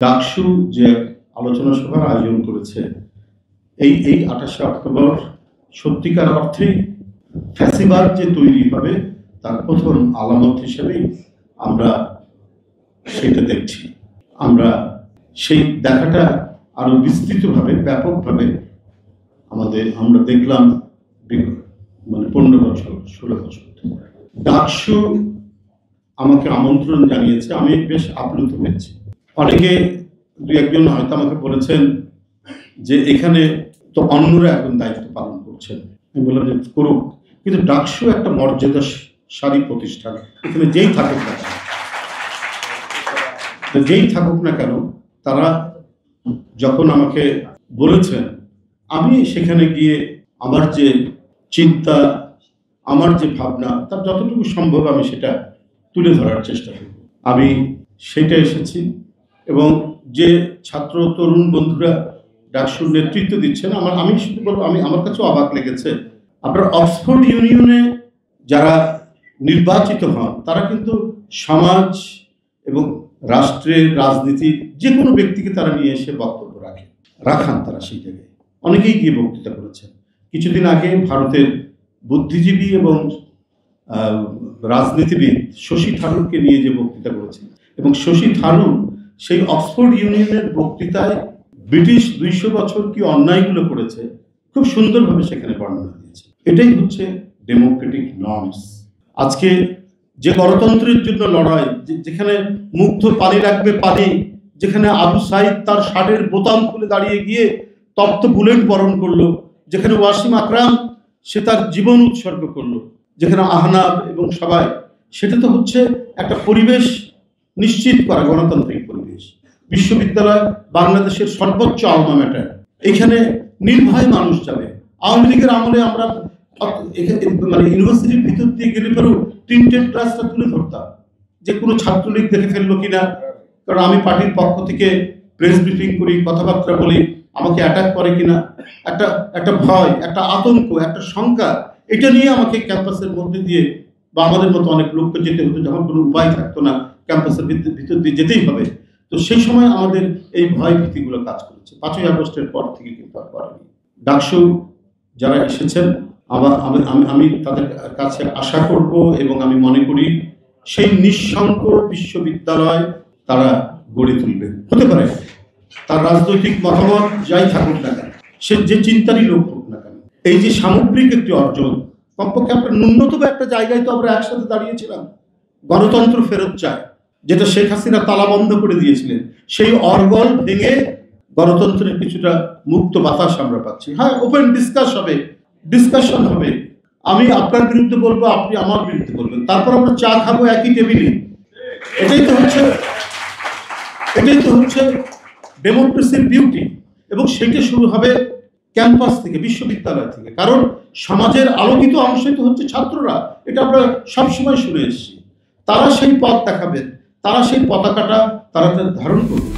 ডাকসু যে আলোচনা সভার আয়োজন করেছে এই 28শে অক্টোবর সত্যিকার অর্থে ফ্যাসিবাদ যে তৈরি হবে তার প্রথম আলামত হিসেবেই আমরা সেটা দেখছি। আমরা সেই দেখাটা আরো বিস্তৃতভাবে ব্যাপকভাবে আমরা দেখলাম মানে 15 বছর 16 বছর। ডাকসু আমাকে আমন্ত্রণ জানিয়েছে, আমি বেশ আপ্লুত হয়েছি। অনেকে দু একজন হয়তো আমাকে বলেছেন যে এখানে তো অন্যরা এখন দায়িত্ব পালন করছেন, আমি বললাম যে করুক, কিন্তু ডাকসু একটা মর্যাদাশালী প্রতিষ্ঠান, এখানে যেই থাকুক না কেন তারা যখন আমাকে বলেছেন, আমি সেখানে গিয়ে আমার যে চিন্তা, আমার যে ভাবনা, তার যতটুকু সম্ভব আমি সেটা তুলে ধরার চেষ্টা করব। আমি সেটা এসেছি এবং যে ছাত্র তরুণ বন্ধুরা ডাকসুর নেতৃত্ব দিচ্ছেন, আমি শুধু বলবো, আমার কাছে অবাক লেগেছে। আপনার অক্সফোর্ড ইউনিয়নে যারা নির্বাচিত হন তারা কিন্তু সমাজ এবং রাষ্ট্রের রাজনীতি যে কোনো ব্যক্তিকে তারা নিয়ে এসে বক্তব্য রাখান তারা সেই জায়গায় অনেকেই গিয়ে বক্তৃতা করেছেন। কিছুদিন আগে ভারতের বুদ্ধিজীবী এবং রাজনীতিবিদ শশী থারুরকে নিয়ে যে বক্তৃতা করেছেন, এবং শশী থারুর সেই অক্সফোর্ড ইউনিয়নের বক্তৃতায় ব্রিটিশ 200 বছর কি অন্যায়গুলো করেছে খুব সুন্দরভাবে সেখানে বর্ণনা দিয়েছে। এটাই হচ্ছে ডেমোক্রেটিক নর্মস। আজকে যে গণতন্ত্রের জন্য লড়াই, যেখানে মুগ্ধ পানি রাখবে পানি, যেখানে আবু সাইদ তার শার্টের বোতাম খুলে দাঁড়িয়ে গিয়ে তপ্ত বুলেট বরণ করলো, যেখানে ওয়াসিম আকরাম সে তার জীবন উৎসর্গ করলো, যেখানে আহনাব এবং সবাই, সেটা তো হচ্ছে একটা পরিবেশ নিশ্চিত করা, গণতান্ত্রিক পরিবেশ। বিশ্ববিদ্যালয় বাংলাদেশের সর্বোচ্চ আলমা ম্যাটার, এখানে নির্ভয় মানুষ যাবে। আওয়ামী লীগের আমলে আমরা মানে ইউনিভার্সিটির ভিতর দিয়ে গেলে পরেও প্রিন্টেড ক্লাসটা তুলে ধরতাম যে কোনো ছাত্রলীগ দেখে ফেললো কিনা, কারণ আমি পার্টির পক্ষ থেকে প্রেস ব্রিফিং করি, কথাবার্তা বলি, আমাকে অ্যাটাক করে কিনা, একটা ভয়, একটা আতঙ্ক, একটা শঙ্কা, এটা নিয়ে আমাকে ক্যাম্পাসের মধ্যে দিয়ে বা আমাদের মতো অনেক লোককে যেতে হতো, যখন কোনো উপায় থাকতো না, ক্যাম্পাসের ভিতর দিয়ে যেতেই হবে। তো সেই সময় আমাদের এই ভয় ভীতিগুলো কাজ করেছে। 5ই আগস্টের পর থেকে কিন্তু আর করেনি। ডাকসু যারা এসেছেন, আমি তাদের কাছে আশা করব এবং আমি মনে করি সেই নিঃসঙ্গ বিশ্ববিদ্যালয় তারা গড়ে তুলবে। হতে পারে তার রাজনৈতিক মতামত যাই থাকুক না কেন, সে যে চিন্তারই লোক হোক না কেন, এই যে সামগ্রিক একটি অর্জন, কমপক্ষে আমরা ন্যূনতম একটা জায়গায় তো আমরা একসাথে দাঁড়িয়েছিলাম। গণতন্ত্র ফেরত চায়, যেটা শেখ হাসিনা তালা বন্ধ করে দিয়েছিলেন, সেই অর্গল ভেঙে গণতন্ত্রের কিছুটা মুক্ত বাতাস আমরা পাচ্ছি। হ্যাঁ, ওপেন ডিসকাশন হবে, আমি আপনার বিরুদ্ধে বলবো, আপনি আমার বিরুদ্ধে বলবেন, তারপর আমরা চা খাবো একই টেবিলে। এটাই তো হচ্ছে ডেমোক্রেসির বিউটি। এবং সেটা শুরু হবে ক্যাম্পাস থেকে, বিশ্ববিদ্যালয় থেকে, কারণ সমাজের আলোকিত অংশই তো হচ্ছে ছাত্ররা। এটা আমরা সবসময় শুনে এসেছি। তারা সেই পথ দেখাবেন, তারা সেই পতাকাটা তারা ধারণ করবেন।